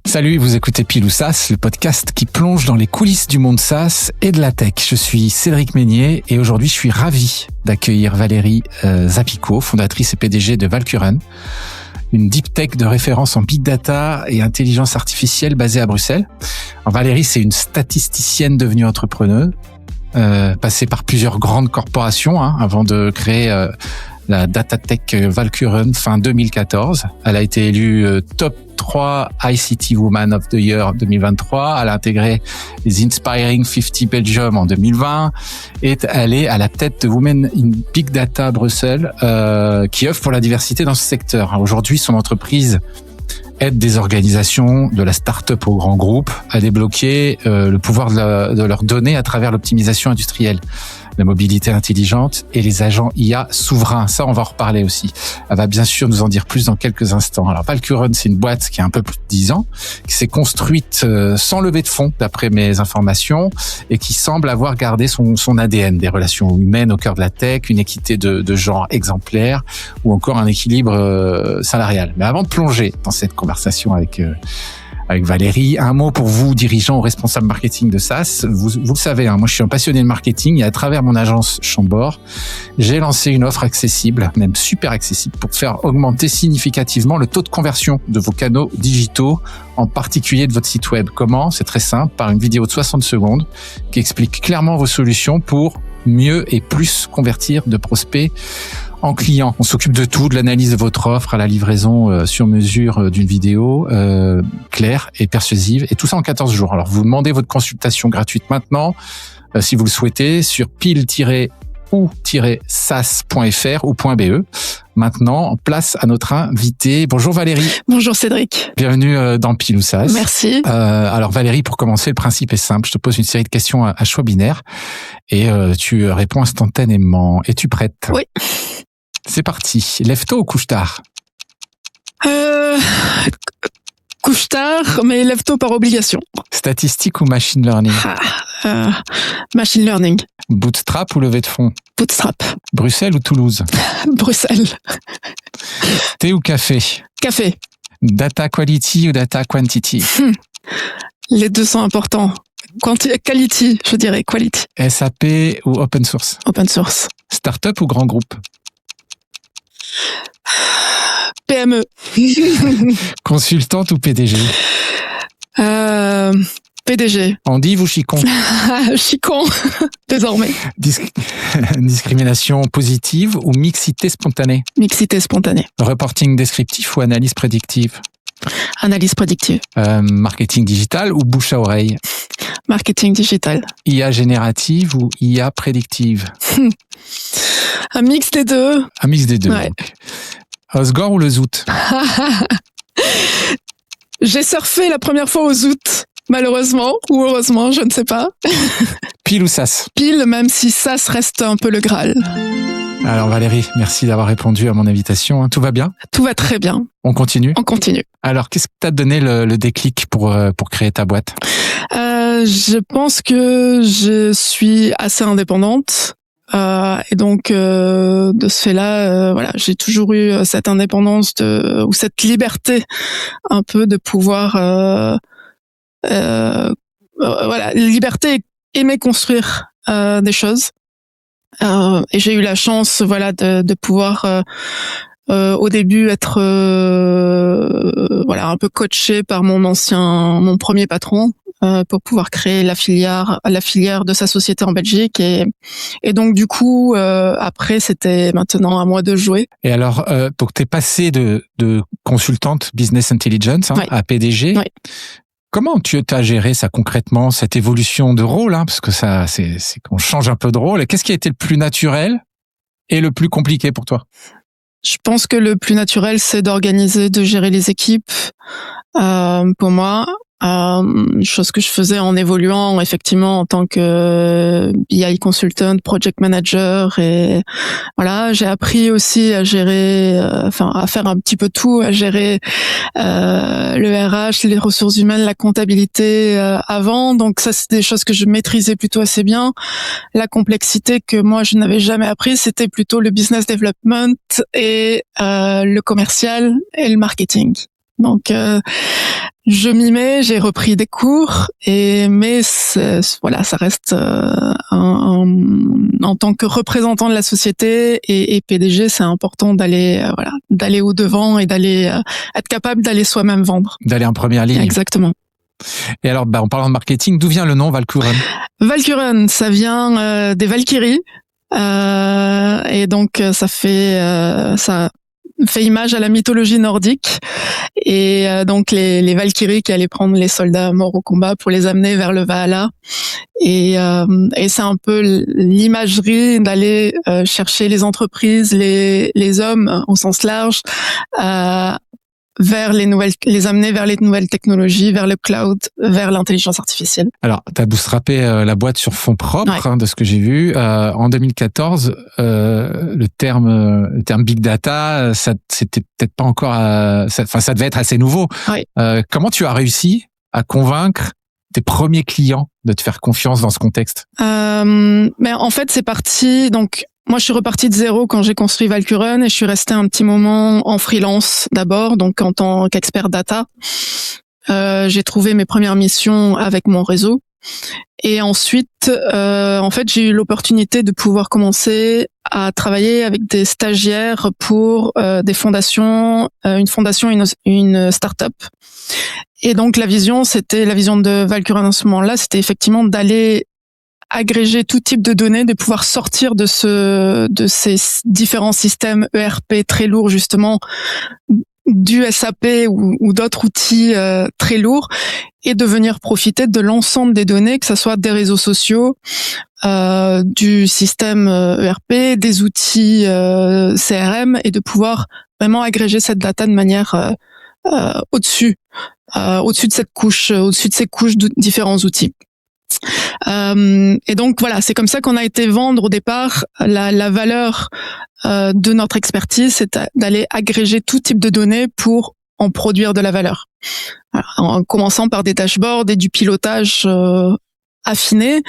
Salut, vous écoutez Pile ou SaaS, le podcast qui plonge dans les coulisses du monde SaaS et de la tech. Je suis Cédric Meignier et aujourd'hui je suis ravi d'accueillir Valérie Zapico, fondatrice et PDG de Valkuren, une deep tech de référence en big data et intelligence artificielle basée à Bruxelles. Alors Valérie, c'est une statisticienne devenue entrepreneuse, passée par plusieurs grandes corporations avant de créer la data tech Valkuren fin 2014. Elle a été élue top 3 ICT Woman of the Year 2023. Elle a intégré les Inspiring 50 Belgium en 2020 et elle est à la tête de Women in Big Data Bruxelles qui œuvre pour la diversité dans ce secteur. Aujourd'hui, son entreprise aide des organisations de la start-up au grand groupe à débloquer le pouvoir de leurs données à travers l'optimisation industrielle, la mobilité intelligente et les agents IA souverains. Ça, on va en reparler aussi. Elle va bien sûr nous en dire plus dans quelques instants. Alors, Valkuren, c'est une boîte qui a un peu plus de 10 ans, qui s'est construite sans levée de fonds, d'après mes informations, et qui semble avoir gardé son ADN, des relations humaines au cœur de la tech, une équité de genre exemplaire, ou encore un équilibre salarial. Mais avant de plonger dans cette conversation avec Valérie, un mot pour vous, dirigeants ou responsables marketing de SaaS. Vous le savez, moi je suis un passionné de marketing et à travers mon agence Chambord, j'ai lancé une offre accessible, même super accessible, pour faire augmenter significativement le taux de conversion de vos canaux digitaux, en particulier de votre site web. Comment ? C'est très simple, par une vidéo de 60 secondes qui explique clairement vos solutions pour mieux et plus convertir de prospects en client. On s'occupe de tout, de l'analyse de votre offre à la livraison sur mesure d'une vidéo claire et persuasive, et tout ça en 14 jours. Alors, vous demandez votre consultation gratuite maintenant, si vous le souhaitez, sur pile-ou-sas.fr ou .be. Maintenant, place à notre invité. Bonjour Valérie. Bonjour Cédric. Bienvenue dans Pile ou SaaS. Merci. Alors Valérie, pour commencer, le principe est simple. Je te pose une série de questions à choix binaire et tu réponds instantanément. Es-tu prête ? Oui. C'est parti. Lève-tôt ou couche tard ? Couche tard, mais lève tôt par obligation. Statistique ou machine learning ? Machine learning. Bootstrap ou levée de fonds ? Bootstrap. Bruxelles ou Toulouse ? Bruxelles. Thé ou café ? Café. Data quality ou data quantity ? Les deux sont importants. Quality, je dirais quality. SAP ou open source ? Open source. Startup ou grand groupe ? PME. Consultante ou PDG ? PDG. Endive ou chicon ? Chicon, désormais. Discrimination positive ou mixité spontanée ? Mixité spontanée. Reporting descriptif ou analyse prédictive ? Analyse prédictive. Marketing digital ou bouche à oreille ? Marketing digital. IA générative ou IA prédictive ? Un mix des deux. Un mix des deux. Ouais. Osgore ou le Zoot ? J'ai surfé la première fois au Zoot, malheureusement, ou heureusement, je ne sais pas. Pile ou SaaS ? Pile, même si SaaS reste un peu le Graal. Alors Valérie, merci d'avoir répondu à mon invitation. Tout va bien ? Tout va très bien. On continue ? On continue. Alors, qu'est-ce qui t'a donné le déclic pour créer ta boîte ? Je pense que je suis assez indépendante. Et donc de ce fait-là, voilà, j'ai toujours eu cette indépendance ou cette liberté un peu de pouvoir, voilà, liberté et aimer construire des choses. Et j'ai eu la chance, voilà, de pouvoir au début être, voilà, un peu coachée par mon premier patron. Pour pouvoir créer la filière de sa société en Belgique et donc du coup après c'était maintenant à moi de jouer. Et alors donc t'es passé de consultante business intelligence Oui. à PDG. Oui. Comment tu as géré ça concrètement, cette évolution de rôle, parce que ça c'est qu'on change un peu de rôle. Qu'est-ce qui a été le plus naturel et le plus compliqué pour toi ? Je pense que le plus naturel c'est d'organiser, de gérer les équipes pour moi. Chose que je faisais en évoluant effectivement en tant que BI consultant, project manager, et voilà, j'ai appris aussi à gérer, à faire un petit peu tout, à gérer le RH, les ressources humaines, la comptabilité avant. Donc ça, c'est des choses que je maîtrisais plutôt assez bien. La complexité que moi je n'avais jamais appris, c'était plutôt le business development et le commercial et le marketing. Donc je m'y mets, j'ai repris des cours, mais voilà, ça reste en tant que représentant de la société et PDG, c'est important d'aller d'aller au devant et d'aller être capable d'aller soi-même vendre, d'aller en première ligne. Exactement. Et alors, en parlant de marketing, d'où vient le nom Valkuren? Valkuren, ça vient des Valkyries, et donc ça fait image à la mythologie nordique, et donc les Valkyries qui allaient prendre les soldats morts au combat pour les amener vers le Valhalla, et c'est un peu l'imagerie d'aller chercher les entreprises, les hommes au sens large, vers les amener vers les nouvelles technologies, vers le cloud, vers l'intelligence artificielle. Alors, tu as bootstrappé la boîte sur fonds propres, de ce que j'ai vu. En 2014, le terme big data, ça c'était peut-être pas encore, ça devait être assez nouveau. Oui. Comment tu as réussi à convaincre tes premiers clients de te faire confiance dans ce contexte? Mais en fait, c'est parti. Donc, moi, je suis repartie de zéro quand j'ai construit Valkuren, et je suis restée un petit moment en freelance d'abord, donc en tant qu'expert data. J'ai trouvé mes premières missions avec mon réseau. Et ensuite, en fait, j'ai eu l'opportunité de pouvoir commencer à travailler avec des stagiaires pour des fondations, une fondation, une start-up. Et donc, la vision de Valkuren à ce moment-là, c'était effectivement d'aller agréger tout type de données, de pouvoir sortir de ces différents systèmes ERP très lourds, justement, du SAP ou d'autres outils très lourds, et de venir profiter de l'ensemble des données, que ce soit des réseaux sociaux, du système ERP, des outils CRM, et de pouvoir vraiment agréger cette data de manière au-dessus de cette couche, au-dessus de ces couches de différents outils. Et donc voilà, c'est comme ça qu'on a été vendre au départ la valeur de notre expertise, c'est d'aller agréger tout type de données pour en produire de la valeur. Alors, en commençant par des dashboards et du pilotage affiné,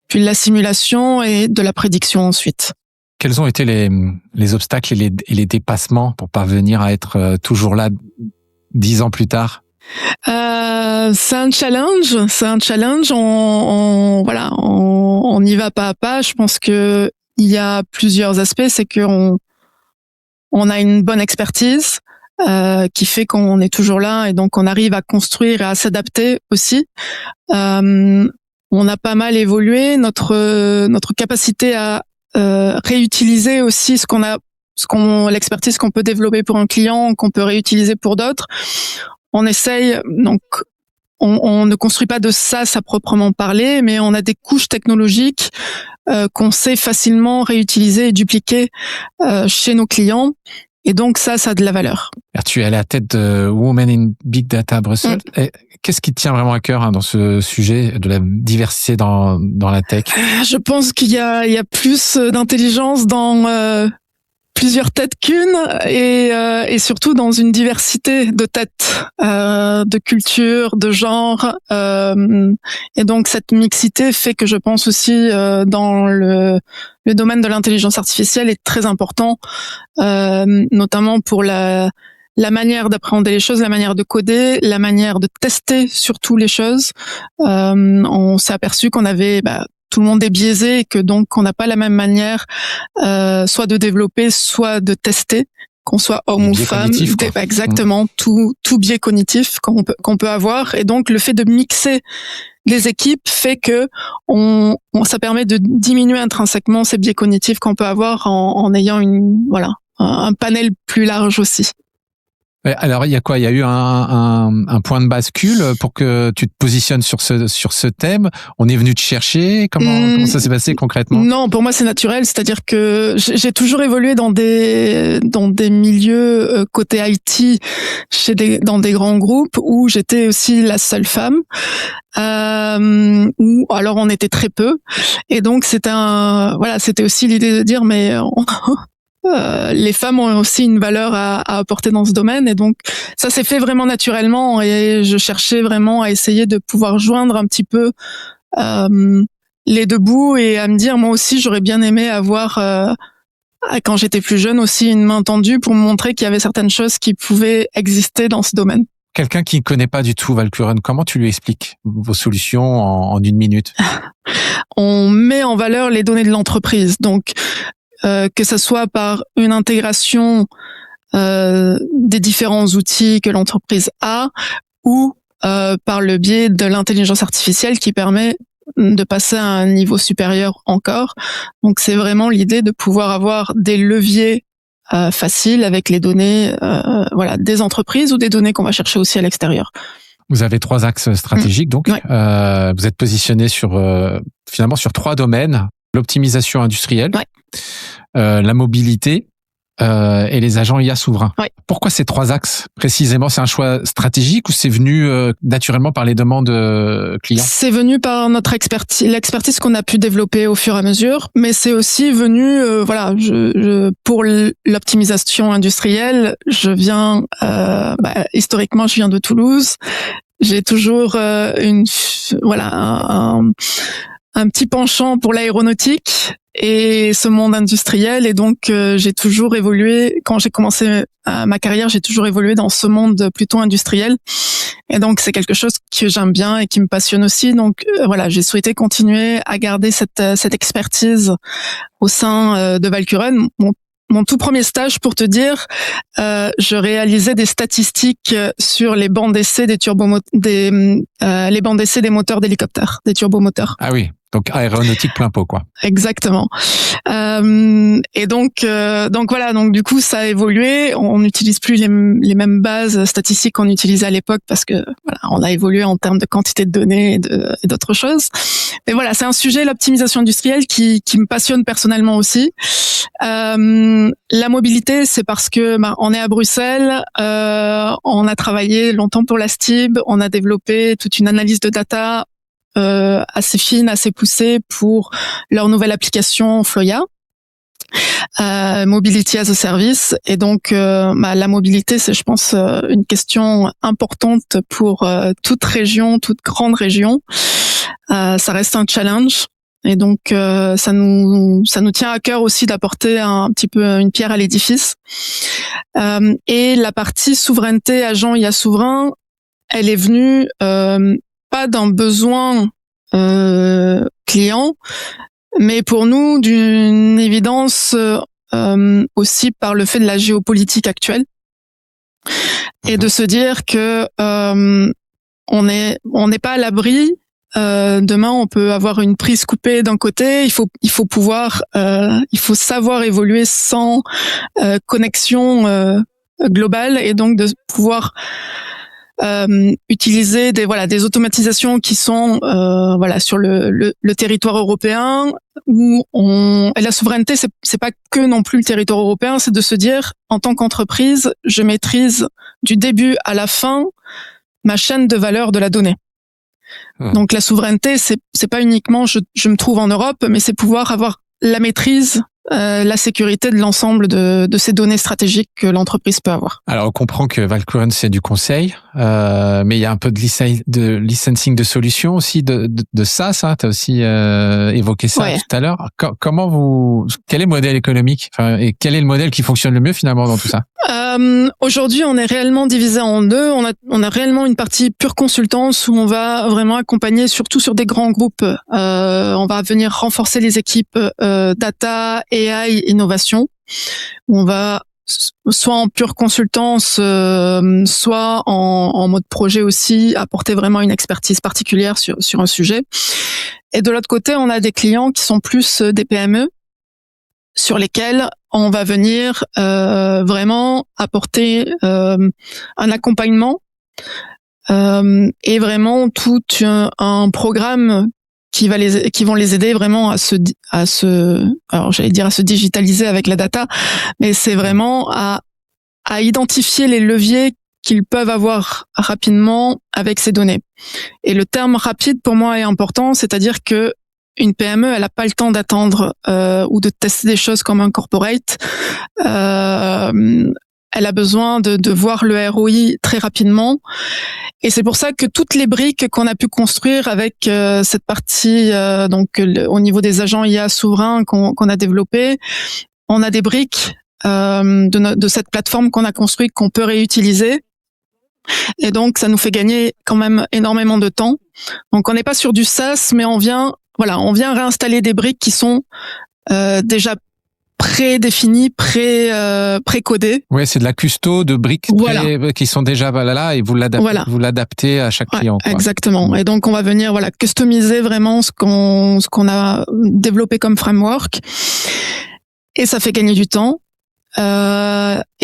puis de la simulation et de la prédiction ensuite. Quels ont été les obstacles et les dépassements pour parvenir à être toujours là 10 ans plus tard? C'est un challenge. On y va pas à pas. Je pense que il y a plusieurs aspects. C'est que on a une bonne expertise qui fait qu'on est toujours là, et donc on arrive à construire et à s'adapter aussi. On a pas mal évolué notre capacité à réutiliser aussi l'expertise qu'on peut développer pour un client, qu'on peut réutiliser pour d'autres. On essaye, donc on ne construit pas de SaaS à proprement parler, mais on a des couches technologiques qu'on sait facilement réutiliser et dupliquer chez nos clients, et donc ça a de la valeur. Alors, tu es à la tête de Women in Big Data Bruxelles. Qu'est-ce qui te tient vraiment à cœur dans ce sujet de la diversité dans la tech? Je pense qu'il y a plus d'intelligence dans plusieurs têtes qu'une, et surtout dans une diversité de têtes, de culture, de genre, et donc cette mixité fait que je pense aussi dans le domaine de l'intelligence artificielle est très important, notamment pour la manière d'appréhender les choses, la manière de coder, la manière de tester surtout les choses. On s'est aperçu qu'on avait tout le monde est biaisé, et que donc on n'a pas la même manière soit de développer, soit de tester, qu'on soit homme ou femme. Exactement, tout biais cognitif qu'on peut avoir, et donc le fait de mixer les équipes fait que ça permet de diminuer intrinsèquement ces biais cognitifs qu'on peut avoir en ayant un panel plus large aussi. Alors, il y a quoi? Il y a eu un point de bascule pour que tu te positionnes sur ce thème. On est venu te chercher. Comment ça s'est passé concrètement? Non, pour moi, c'est naturel. C'est-à-dire que j'ai toujours évolué dans des milieux côté IT, dans des grands groupes où j'étais aussi la seule femme. Où alors on était très peu. Et donc, c'était aussi l'idée de dire, mais les femmes ont aussi une valeur à apporter dans ce domaine, et donc ça s'est fait vraiment naturellement, et je cherchais vraiment à essayer de pouvoir joindre un petit peu les deux bouts, et à me dire, moi aussi j'aurais bien aimé avoir quand j'étais plus jeune aussi une main tendue pour me montrer qu'il y avait certaines choses qui pouvaient exister dans ce domaine. Quelqu'un qui ne connaît pas du tout Valkuren, comment tu lui expliques vos solutions en 1 minute? On met en valeur les données de l'entreprise, donc que ce soit par une intégration des différents outils que l'entreprise a, ou par le biais de l'intelligence artificielle qui permet de passer à un niveau supérieur encore. Donc c'est vraiment l'idée de pouvoir avoir des leviers faciles avec les données des entreprises, ou des données qu'on va chercher aussi à l'extérieur. Vous avez 3 axes stratégiques, donc ouais. Vous êtes positionné finalement sur 3 domaines: l'optimisation industrielle, ouais. La mobilité et les agents IA souverains. Ouais. Pourquoi ces 3 axes précisément? C'est un choix stratégique ou c'est venu naturellement par les demandes clients? C'est venu par notre l'expertise qu'on a pu développer au fur et à mesure, mais c'est aussi venu, pour l'optimisation industrielle, je viens, historiquement, je viens de Toulouse. J'ai toujours un petit penchant pour l'aéronautique et ce monde industriel, et donc j'ai toujours évolué. Quand j'ai commencé ma carrière, j'ai toujours évolué dans ce monde plutôt industriel, et donc c'est quelque chose que j'aime bien et qui me passionne aussi. Donc j'ai souhaité continuer à garder cette expertise au sein de Valkuren. Mon tout premier stage, pour te dire, je réalisais des statistiques sur les bancs d'essai les bancs d'essai des moteurs d'hélicoptères, des turbomoteurs. Ah oui, donc aéronautique plein pot, quoi. Exactement. Et donc du coup ça a évolué. On n'utilise plus les mêmes bases statistiques qu'on utilisait à l'époque, parce que on a évolué en termes de quantité de données et d'autres choses. Mais c'est un sujet, l'optimisation industrielle, qui me passionne personnellement aussi. La mobilité, c'est parce que on est à Bruxelles, on a travaillé longtemps pour la STIB, on a développé toute une analyse de data assez fine, assez poussée pour leur nouvelle application Floya, Mobility as a Service. Et donc la mobilité, c'est, je pense, une question importante pour toute région, toute grande région. Ça reste un challenge. Et donc ça nous tient à cœur aussi d'apporter un petit peu une pierre à l'édifice. Et la partie souveraineté, agent IA souverain, elle est venue pas d'un besoin client, mais pour nous d'une évidence aussi par le fait de la géopolitique actuelle, et de se dire que on n'est pas à l'abri. Demain, on peut avoir une prise coupée d'un côté. Il faut savoir évoluer sans connexion globale, et donc de pouvoir utiliser des automatisations qui sont sur le territoire européen, et la souveraineté, c'est pas que non plus le territoire européen, c'est de se dire, en tant qu'entreprise, je maîtrise du début à la fin ma chaîne de valeur de la donnée. Donc la souveraineté, c'est pas uniquement je me trouve en Europe, mais c'est pouvoir avoir la maîtrise, la sécurité de l'ensemble de ces données stratégiques que l'entreprise peut avoir. Alors on comprend que Valkuren, c'est du conseil, mais il y a un peu de licensing de solutions aussi, de SaaS, hein, tu as aussi évoqué ça tout à l'heure. Quel est le modèle économique, et quel est le modèle qui fonctionne le mieux finalement dans tout ça? Aujourd'hui, on est réellement divisé en deux. On a réellement une partie pure consultance, où on va vraiment accompagner, surtout sur des grands groupes. On va venir renforcer les équipes data, AI, innovation, où on va soit en pure consultance, soit en mode projet aussi, apporter vraiment une expertise particulière sur un sujet. Et de l'autre côté, on a des clients qui sont plus des PME, sur lesquels on va venir vraiment apporter un accompagnement et vraiment tout un programme qui vont les aider vraiment à se digitaliser avec la data, mais c'est vraiment à identifier les leviers qu'ils peuvent avoir rapidement avec ces données. Et le terme rapide pour moi est important, c'est-à-dire que une PME, elle n'a pas le temps d'attendre ou de tester des choses comme un corporate. Elle a besoin de voir le ROI très rapidement. Et c'est pour ça que toutes les briques qu'on a pu construire avec cette partie au niveau des agents IA souverains qu'on a développé, on a des briques de cette plateforme qu'on a construite qu'on peut réutiliser. Et donc ça nous fait gagner quand même énormément de temps. Donc on n'est pas sur du SaaS, mais on vient réinstaller des briques qui sont déjà prédéfinies, pré-codées. Ouais, c'est de la custo de briques qui sont déjà là et vous l'adaptez à chaque client. Quoi. Exactement. Et donc on va venir customiser vraiment ce qu'on a développé comme framework. Et ça fait gagner du temps. Et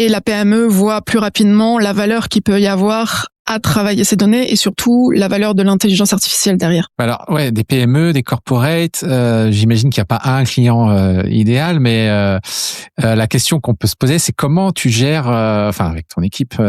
la PME voit plus rapidement la valeur qu'il peut y avoir à travailler ces données et surtout la valeur de l'intelligence artificielle derrière. Alors ouais, des PME, des corporates, j'imagine qu'il n'y a pas un client idéal, mais la question qu'on peut se poser, c'est comment tu gères, avec ton équipe,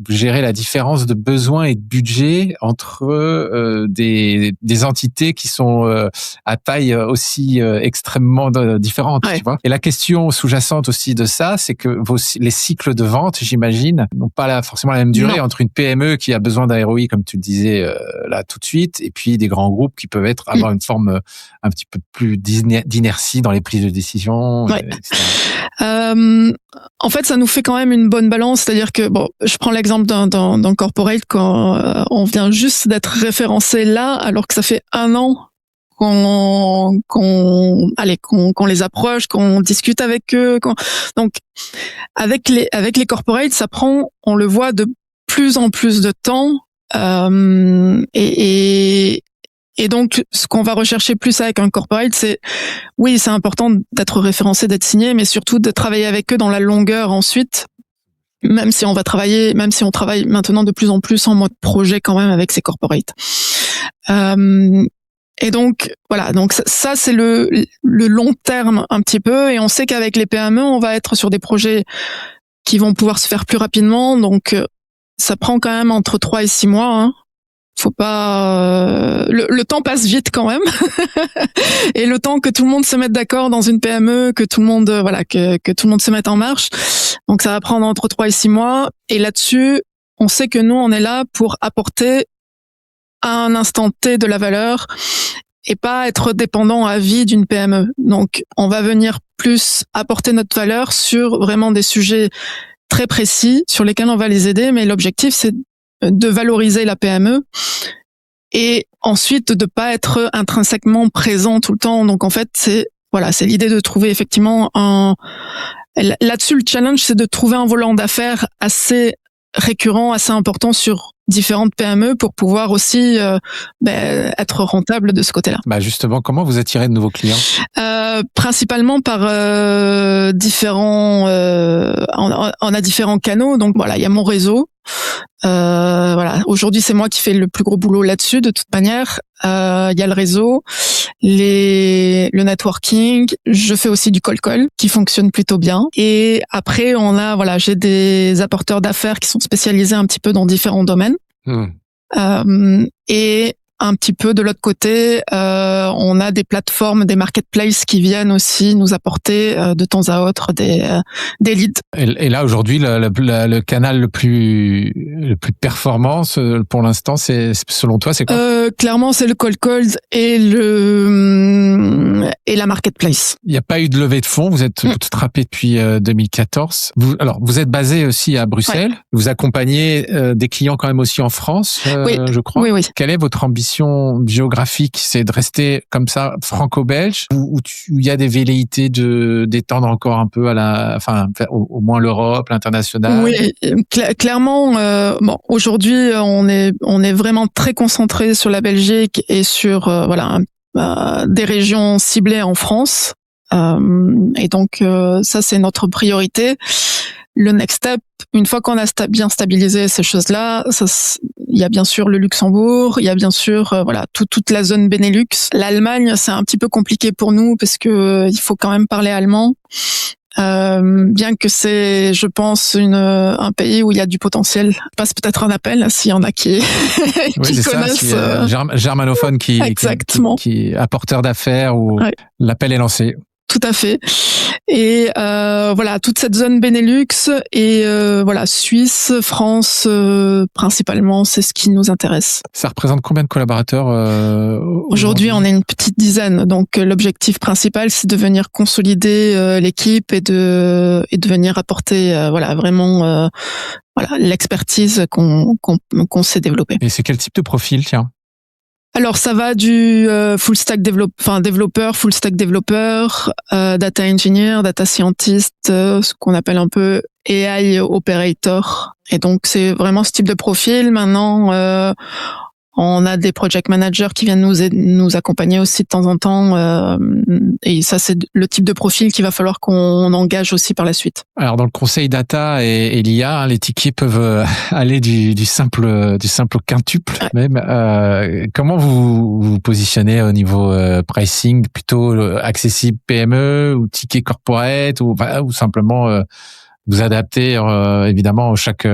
gérer la différence de besoins et de budget entre des entités qui sont à taille aussi extrêmement différente, tu vois. Et la question sous-jacente aussi de ça, c'est que les cycles de vente, j'imagine, n'ont pas forcément la même durée entre une PME qui a besoin d'un ROI, comme tu le disais là tout de suite, et puis des grands groupes qui peuvent avoir une forme un petit peu plus d'inertie dans les prises de décision, etc. En fait, ça nous fait quand même une bonne balance, c'est-à-dire que je prends l'exemple d'un corporate quand on vient juste d'être référencé là, alors que ça fait 1 an qu'on les approche, qu'on discute avec eux. Donc, avec les corporates, ça prend, on le voit, de plus en plus de temps. Et donc, ce qu'on va rechercher plus avec un corporate, c'est important d'être référencé, d'être signé, mais surtout de travailler avec eux dans la longueur ensuite. Même si on travaille maintenant de plus en plus en mode projet quand même avec ces corporates. Et donc ça c'est le long terme un petit peu, et on sait qu'avec les PME on va être sur des projets qui vont pouvoir se faire plus rapidement, donc ça prend quand même entre 3 et 6 mois. Hein. Faut pas le temps passe vite quand même. Et le temps que tout le monde se mette d'accord dans une PME, que tout le monde que tout le monde se mette en marche. Donc ça va prendre entre 3 et 6 mois, et là-dessus, on sait que nous on est là pour apporter à un instant T de la valeur et pas être dépendant à vie d'une PME. Donc, on va venir plus apporter notre valeur sur vraiment des sujets très précis sur lesquels on va les aider, mais l'objectif, c'est de valoriser la PME et ensuite de pas être intrinsèquement présent tout le temps. Donc, en fait, c'est l'idée de trouver effectivement là-dessus, le challenge, c'est de trouver un volant d'affaires assez récurrent, assez important sur différentes PME pour pouvoir aussi être rentable de ce côté-là. Justement, comment vous attirez de nouveaux clients ? Principalement par différents on a différents canaux. Donc il y a mon réseau. Aujourd'hui c'est moi qui fais le plus gros boulot là-dessus de toute manière. Il y a le réseau, le networking, je fais aussi du cold call qui fonctionne plutôt bien, et après j'ai des apporteurs d'affaires qui sont spécialisés un petit peu dans différents domaines. Et un petit peu de l'autre côté, on a des plateformes, des marketplaces qui viennent aussi nous apporter de temps à autre des leads. Et là aujourd'hui, le canal le plus performant pour l'instant, c'est selon toi, c'est quoi ? Clairement, c'est le cold call et la marketplace. Il n'y a pas eu de levée de fonds. Vous êtes bootstrappé depuis 2014. Vous êtes basé aussi à Bruxelles. Ouais. Vous accompagnez des clients quand même aussi en France, je crois. Oui. Quelle est votre ambition géographique ? C'est de rester comme ça franco-belge, ou il y a des velléités d'étendre encore un peu au moins l'Europe, l'international ? Oui, clairement. Aujourd'hui, on est vraiment très concentré sur la Belgique et sur des régions ciblées en France. Et donc ça c'est notre priorité. Le next step, une fois qu'on a bien stabilisé ces choses-là, il y a bien sûr le Luxembourg, il y a bien sûr toute la zone Benelux. L'Allemagne, c'est un petit peu compliqué pour nous parce que il faut quand même parler allemand. Bien que c'est, je pense, un pays où il y a du potentiel. Je passe peut-être un appel s'il y en a qui connaissent. Germanophone qui apporteur d'affaires ou l'appel est lancé. Tout à fait. Et toute cette zone Benelux et Suisse, France principalement, c'est ce qui nous intéresse. Ça représente combien de collaborateurs aujourd'hui, on est une petite dizaine. Donc l'objectif principal, c'est de venir consolider l'équipe et de venir apporter vraiment l'expertise qu'on s'est développée. Et c'est quel type de profil, tiens? Alors ça va du full stack développeur, full stack développeur, data engineer, data scientist, ce qu'on appelle un peu AI operator. Et donc c'est vraiment ce type de profil. Maintenant, on a des project managers qui viennent nous accompagner aussi de temps en temps. Et ça, c'est le type de profil qu'il va falloir qu'on engage aussi par la suite. Alors, dans le conseil data et l'IA, les tickets peuvent aller du simple au quintuple même. Comment vous vous positionnez au niveau pricing? Plutôt accessible PME ou ticket corporate ou simplement vous adaptez évidemment à chaque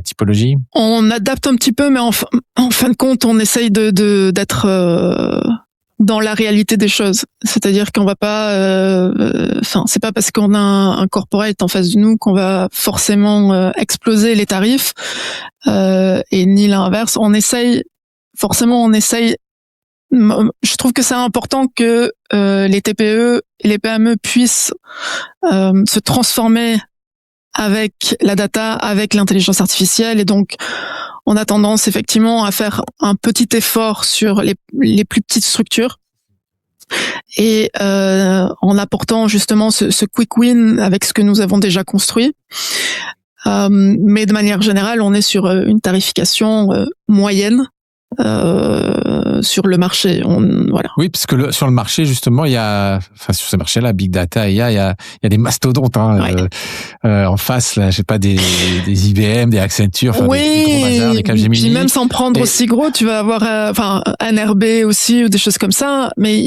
typologie? On adapte un petit peu, mais en fin de compte, on essaye d'être dans la réalité des choses. C'est-à-dire qu'on va pas, c'est pas parce qu'on a un corporate en face de nous qu'on va forcément exploser les tarifs, et ni l'inverse. On essaye. Je trouve que c'est important que les TPE et les PME puissent se transformer avec la data, avec l'intelligence artificielle, et donc on a tendance effectivement à faire un petit effort sur les plus petites structures et en apportant justement ce quick win avec ce que nous avons déjà construit. Mais de manière générale, on est sur une tarification moyenne sur le marché. Oui, parce que sur le marché, justement, sur ce marché-là, Big Data, il y a des mastodontes, en face, là, j'ai pas des IBM, des Accenture, des gros bazars, des Capgemini. Puis même sans prendre aussi gros, tu vas avoir, NRB aussi, ou des choses comme ça, mais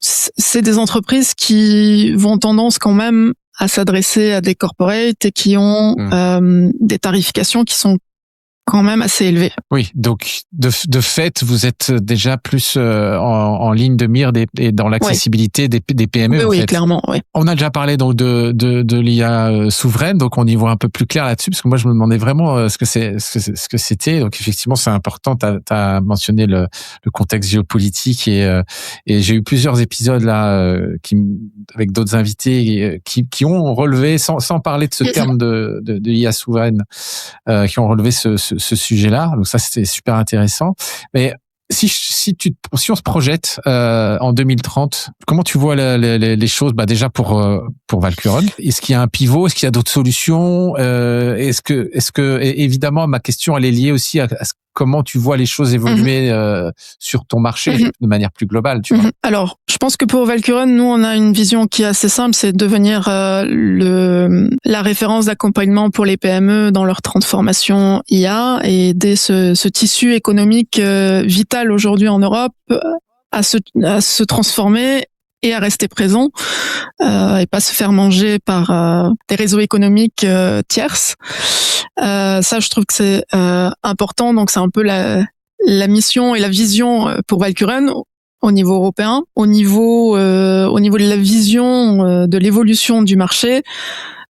c'est des entreprises qui vont tendance quand même à s'adresser à des corporates et qui ont des tarifications qui sont quand même assez élevé. Oui, donc de fait, vous êtes déjà plus en ligne de mire et dans l'accessibilité des PME. Oui, clairement. Oui. On a déjà parlé donc de l'IA souveraine, donc on y voit un peu plus clair là-dessus, parce que moi je me demandais vraiment ce que c'était. Donc effectivement, c'est important. T'as mentionné le contexte géopolitique et j'ai eu plusieurs épisodes là avec d'autres invités qui ont relevé, sans parler de ce terme de l'IA souveraine, qui ont relevé ce sujet-là. Donc ça, c'était super intéressant. Mais si on se projette en 2030, comment tu vois les choses? Déjà pour Valkuren, est-ce qu'il y a un pivot? Est-ce qu'il y a d'autres solutions? Est-ce que évidemment, ma question elle est liée aussi à comment tu vois les choses évoluer sur ton marché de manière plus globale, tu vois. Alors, je pense que pour Valkuren, nous, on a une vision qui est assez simple, c'est de devenir la référence d'accompagnement pour les PME dans leur transformation IA et aider ce tissu économique vital aujourd'hui en Europe à se transformer et à rester présent et pas se faire manger par des réseaux économiques tierces. Ça, je trouve que c'est important. Donc, c'est un peu la mission et la vision pour Valkuren au niveau européen. Au niveau de la vision de l'évolution du marché,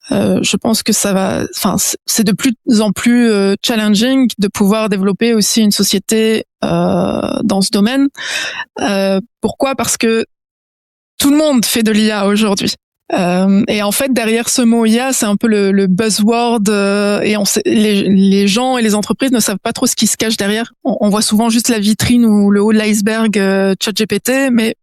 je pense que c'est de plus en plus challenging de pouvoir développer aussi une société dans ce domaine. Pourquoi? Parce que tout le monde fait de l'IA aujourd'hui. Et en fait, derrière ce mot IA, c'est un peu le buzzword, et les gens et les entreprises ne savent pas trop ce qui se cache derrière. On voit souvent juste la vitrine ou le haut de l'iceberg ChatGPT, mais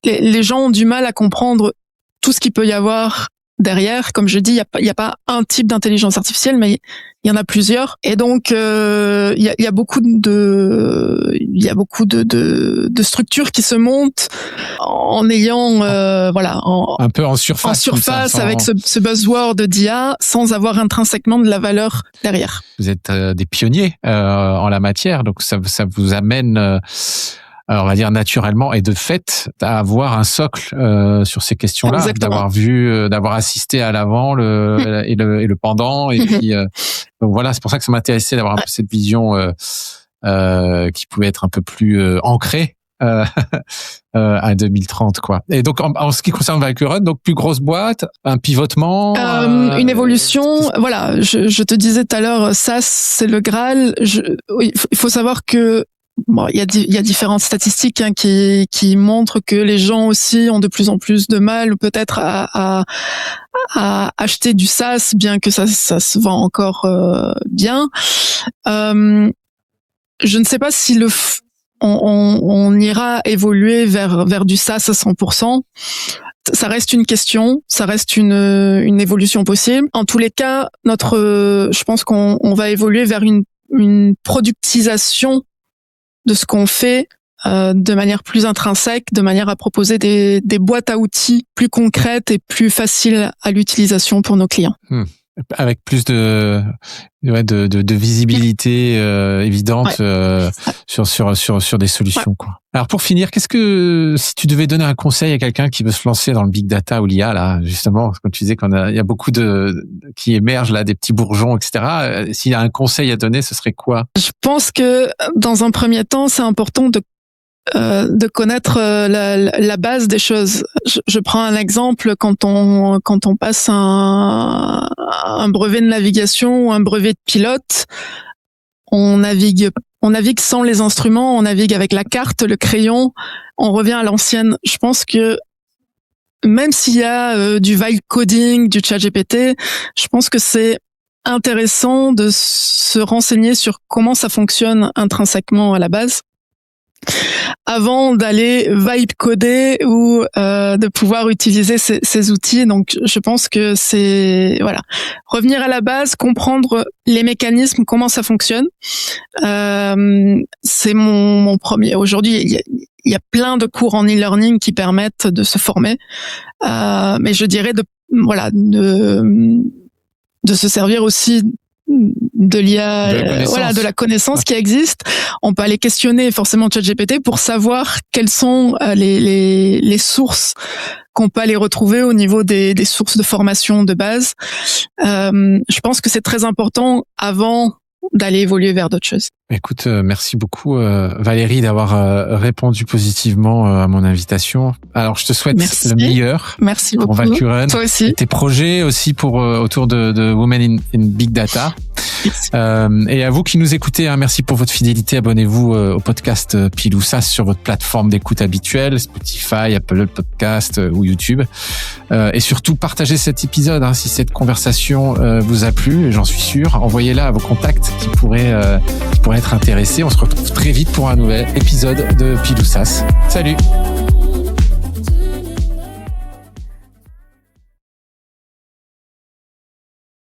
les gens ont du mal à comprendre tout ce qu'il peut y avoir derrière. Comme je dis, il y a pas un type d'intelligence artificielle, mais il y en a plusieurs. Et donc, il y a beaucoup de structures qui se montent en ayant un peu en surface avec ce buzzword d'IA sans avoir intrinsèquement de la valeur derrière. Vous êtes des pionniers en la matière, donc ça vous amène on va dire naturellement et de fait à avoir un socle sur ces questions-là. Exactement. D'avoir assisté à l'avant et le pendant et puis donc voilà, c'est pour ça que ça m'intéressait d'avoir un peu cette vision qui pouvait être un peu plus ancrée à 2030 quoi. Et donc en ce qui concerne Valkuren, donc plus grosse boîte, un pivotement, une évolution. Voilà, je te disais tout à l'heure, ça c'est le Graal. Il faut savoir que il y a différentes statistiques qui montrent que les gens aussi ont de plus en plus de mal peut-être à acheter du SaaS, bien que ça se vend encore bien. Je ne sais pas si on ira évoluer vers du SaaS à 100%. Ça reste une question, ça reste une évolution possible. En tous les cas, je pense qu'on va évoluer vers une productisation de ce qu'on fait de manière plus intrinsèque, de manière à proposer des boîtes à outils plus concrètes et plus faciles à l'utilisation pour nos clients. Avec plus de visibilité évidente sur des solutions quoi. Alors pour finir, si tu devais donner un conseil à quelqu'un qui veut se lancer dans le big data ou l'IA là, justement, comme tu disais il y a beaucoup qui émergent là, des petits bourgeons, etc. S'il y a un conseil à donner, ce serait quoi? Je pense que dans un premier temps, c'est important de connaître la base des choses. Je prends un exemple, quand on passe un brevet de navigation ou un brevet de pilote, on navigue sans les instruments, on navigue avec la carte, le crayon, on revient à l'ancienne. Je pense que même s'il y a du vibe coding, du ChatGPT, je pense que c'est intéressant de se renseigner sur comment ça fonctionne intrinsèquement à la base, avant d'aller vibe coder ou de pouvoir utiliser ces outils. Donc je pense que c'est revenir à la base, comprendre les mécanismes, comment ça fonctionne. C'est mon premier. Aujourd'hui, il y a plein de cours en e-learning qui permettent de se former, mais je dirais de se servir aussi de l'IA, de la connaissance qui existe. On peut aller questionner forcément ChatGPT pour savoir quelles sont les sources qu'on peut aller retrouver au niveau des sources de formation de base. Je pense que c'est très important avant d'aller évoluer vers d'autres choses. Écoute, merci beaucoup Valérie d'avoir répondu positivement à mon invitation. Alors je te souhaite le meilleur. Merci beaucoup. Pour Valkuren. Toi aussi. Et tes projets aussi autour de Women in Big Data. Et à vous qui nous écoutez, merci pour votre fidélité. Abonnez-vous au podcast Pile ou SaaS sur votre plateforme d'écoute habituelle, Spotify, Apple Podcast ou YouTube. Et surtout, partagez cet épisode si cette conversation vous a plu, j'en suis sûr. Envoyez-la à vos contacts qui pourraient être intéressés. On se retrouve très vite pour un nouvel épisode de Pile ou SaaS. Salut!